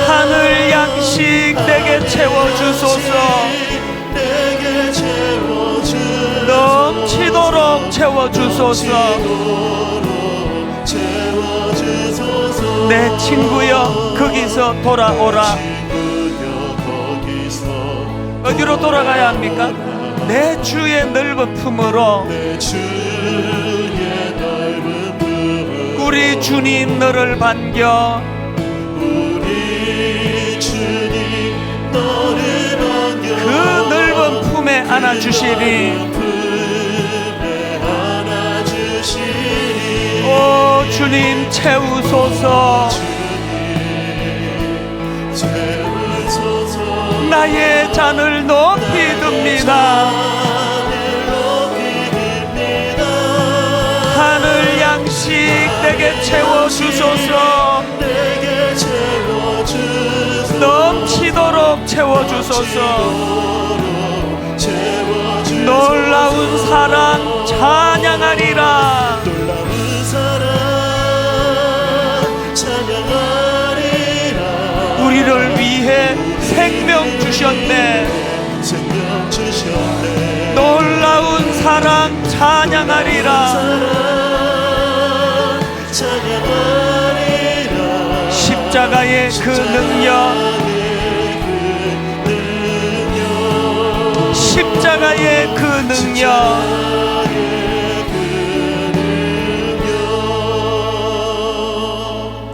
하늘 양식 내게 채워주소서. 넘치도록 채워주소서. 내 친구여 거기서 돌아오라. 어디로 돌아가야 합니까? 내 주의 넓은 품으로. 우리 주님 너를 반겨. 그 넓은 품에 안아주시리. 오 주님 채우소서. 나의 잔을 높이 듭니다. 하늘 양식 내게 채워주소서. 넘치도록 채워주소서. 놀라운 사랑 찬양하리라. 우리를 위해 생명 주셨네. 놀라운 사랑 찬양하리라. 십자가의 그 능력, 십자가의 그 능력,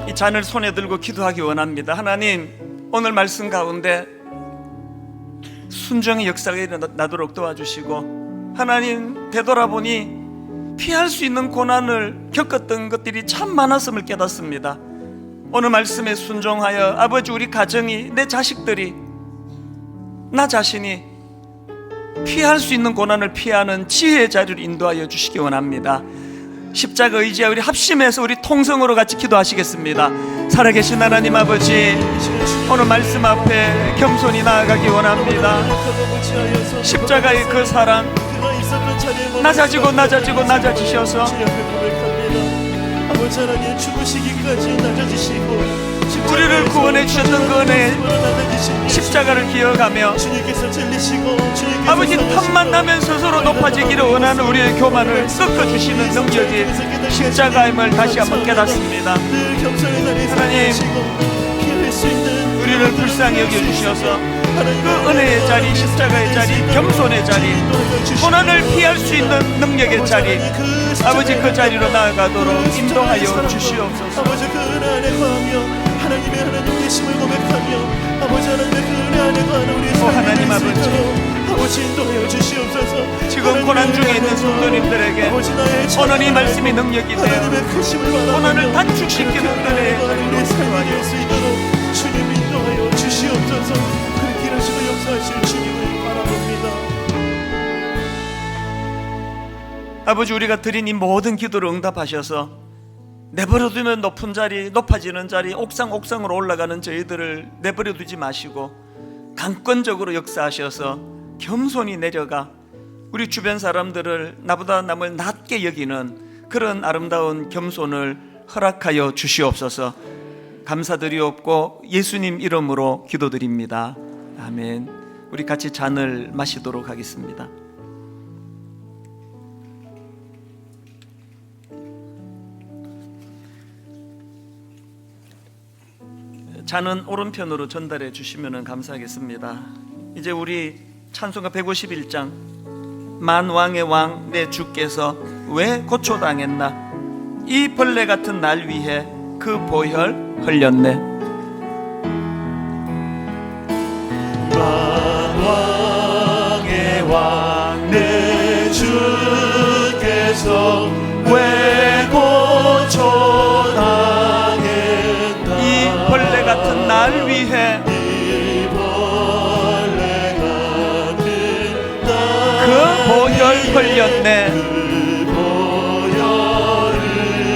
이 잔을 손에 들고 기도하기 원합니다. 하나님, 오늘 말씀 가운데 순종의 역사가 일어나도록 도와주시고, 하나님, 되돌아보니 피할 수 있는 고난을 겪었던 것들이 참 많았음을 깨닫습니다. 오늘 말씀에 순종하여 아버지, 우리 가정이, 내 자식들이, 나 자신이 피할 수 있는 고난을 피하는 지혜의 자리를 인도하여 주시기 원합니다. 십자가 의지에 우리 합심해서 우리 통성으로 같이 기도하시겠습니다. 살아계신 하나님 아버지, 오늘 말씀 앞에 겸손히 나아가기 원합니다. 십자가의 그 사랑, 낮아지고 낮아지고 낮아지셔서 아버지 하나님 죽으시기까지 낮아지시고 우리를 구원해 주셨던 그 은혜, 십자가를 기억하며 아버지, 탐만 나면 스스로 높아지기를 원하는 우리의 교만을 꺾어주시는 능력이 십자가임을 다시 한번 깨닫습니다. 하나님, 우리를 불쌍히 여겨주셔서 그 은혜의 자리, 십자가의 자리, 겸손의 자리, 고난을 피할 수 있는 능력의 자리, 아버지, 그 자리로 나아가도록 인도하여 주시옵소서. 아버지, 그 은혜 안에 거하며 하나님의 하나님 계심을 고백하며 아버지 하나님의 그 은혜 안에 거하는 우리 삶이 하나님 될 수 아버지, 있도록 아버지 인도하여 주시옵소서. 지금 고난 중에 있는 성도님들에게 오늘 이 말씀이 능력이 되어 고난을 단축시키는 은혜의 자리로 우리 삶이 될 수 있도록 주님 인도하여 주시옵소서. 그렇게 일하시고 역사하실 주님을 바라봅니다. 아버지, 우리가 드린 이 모든 기도를 응답하셔서 내버려두면 높은 자리, 높아지는 자리, 옥상으로 올라가는 저희들을 내버려두지 마시고 강권적으로 역사하셔서 겸손히 내려가 우리 주변 사람들을, 나보다 남을 낮게 여기는 그런 아름다운 겸손을 허락하여 주시옵소서. 감사드리옵고 예수님 이름으로 기도드립니다. 아멘. 우리 같이 잔을 마시도록 하겠습니다. 잔은 오른편으로 전달해 주시면 감사하겠습니다. 이제 우리 찬송가 151장, 만왕의 왕 내 주께서 왜 고초당했나, 이 벌레 같은 날 위해 그 보혈 흘렸네. 만왕의 왕 내 주께서 왜 고초당했나, 이 벌레 같은 날 위해 그 보혈 흘렸네.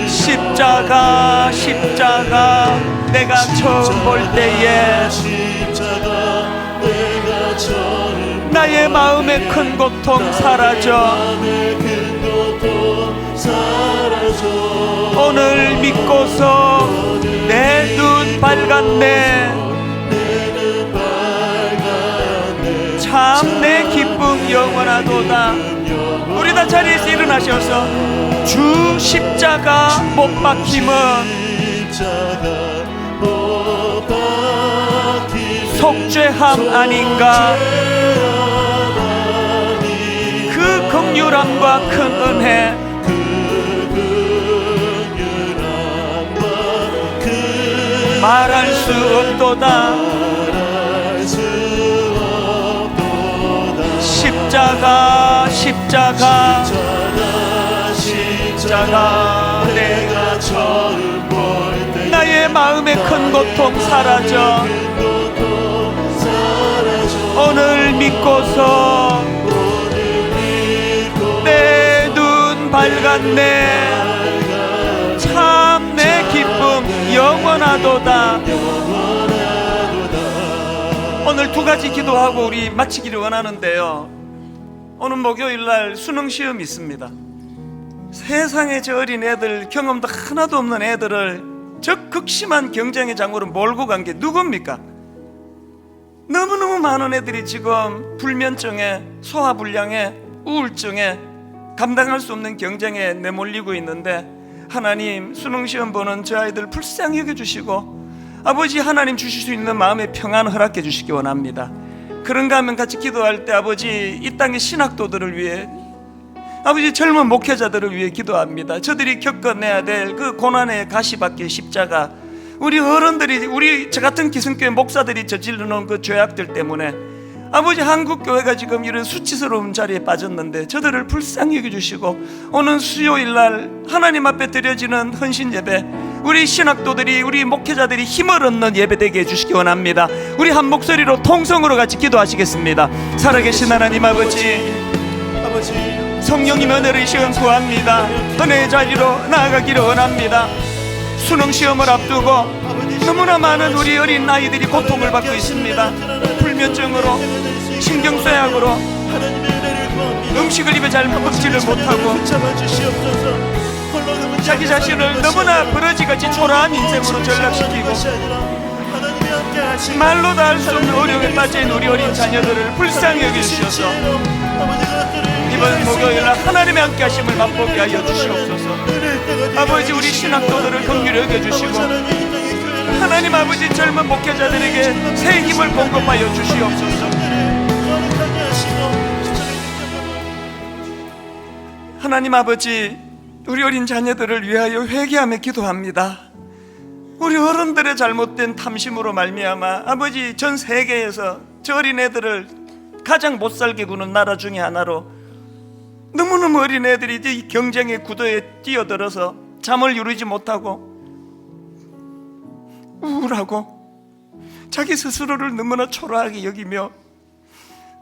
십자가, 십자가, 내가 처음 볼 때에 나의 마음의 큰 고통 사라져. 오늘 믿고서 내 눈 밝았네. 참 내 기쁨 영원하도다. 우리 다 자리에서 일어나셔서 주 십자가 못 박힘은 속죄함 아닌가. 그 긍휼함과 큰 은혜 말할 수 없도다. 십자가, 십자가, 십자가, 내가 처음 볼 때 나의 마음의 큰 고통 사라져. 오늘 믿고서 내 눈 밝았네. 참 내 기쁨 영원하도다. 오늘 두 가지 기도하고 우리 마치기를 원하는데요. 오늘 목요일날 수능 시험이 있습니다. 세상에 저 어린 애들, 경험도 하나도 없는 애들을 저 극심한 경쟁의 장으로 몰고 간 게 누굽니까? 너무너무 많은 애들이 지금 불면증에, 소화불량에, 우울증에, 감당할 수 없는 경쟁에 내몰리고 있는데, 하나님, 수능시험 보는 저 아이들 불쌍히 여겨주시고 아버지 하나님 주실 수 있는 마음의 평안을 허락해 주시기 원합니다. 그런가 하면 같이 기도할 때 아버지 이 땅의 신학도들을 위해 아버지 젊은 목회자들을 위해 기도합니다. 저들이 겪어내야 될 그 고난의 가시밭길 십자가, 우리 어른들이, 우리 저 같은 기성교회 목사들이 저질러 놓은 그 죄악들 때문에 아버지 한국교회가 지금 이런 수치스러운 자리에 빠졌는데 저들을 불쌍히 여겨주시고 오는 수요일날 하나님 앞에 드려지는 헌신 예배, 우리 신학도들이, 우리 목회자들이 힘을 얻는 예배 되게 해주시기 원합니다. 우리 한 목소리로 통성으로 같이 기도하시겠습니다. 살아계신 하나님 아버지, 성령님 은혜를 시험 구합니다. 은혜의 자리로 나아가기를 원합니다. 수능시험을 앞두고 너무나 많은 우리 어린 아이들이 고통을 받고 있습니다. 불면증으로, 신경쇠약으로, 음식을 입에 잘 먹지를 못하고 자기 자신을 너무나 버러지같이 초라한 인생으로 전락시키고 말로 다 할 수 없는 어려움에 빠진 우리 어린 자녀들을 불쌍히 여겨주셔서 이번 목요일날 하나님의 함께 하심을 맛보게 하여 주시옵소서. 아버지, 우리 신학도들을 긍휼히 여겨주시고 하나님 아버지 젊은 목회자들에게 새 힘을 공급하여 주시옵소서. 하나님 아버지, 우리 어린 자녀들을 위하여 회개하며 기도합니다. 우리 어른들의 잘못된 탐심으로 말미암아 아버지 전 세계에서 저 어린애들을 가장 못살게 구는 나라 중에 하나로 너무너무 어린애들이 이 경쟁의 구도에 뛰어들어서 잠을 이루지 못하고 우울하고 자기 스스로를 너무나 초라하게 여기며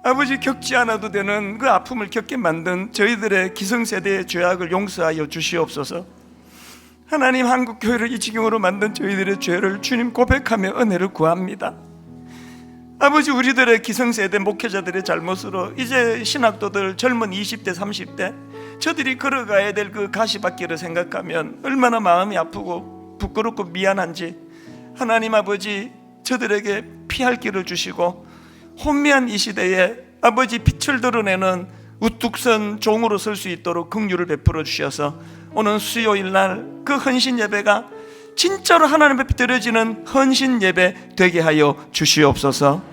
아버지 겪지 않아도 되는 그 아픔을 겪게 만든 저희들의 기성세대의 죄악을 용서하여 주시옵소서. 하나님, 한국교회를 이 지경으로 만든 저희들의 죄를 주님 고백하며 은혜를 구합니다. 아버지, 우리들의 기성세대 목회자들의 잘못으로 이제 신학도들 젊은 20대 30대 저들이 걸어가야 될 그 가시밭길을 생각하면 얼마나 마음이 아프고 부끄럽고 미안한지 하나님 아버지 저들에게 피할 길을 주시고 혼미한 이 시대에 아버지 빛을 드러내는 우뚝 선 종으로 설 수 있도록 긍휼을 베풀어 주셔서 오늘 수요일날 그 헌신 예배가 진짜로 하나님 앞에 드려지는 헌신 예배 되게 하여 주시옵소서.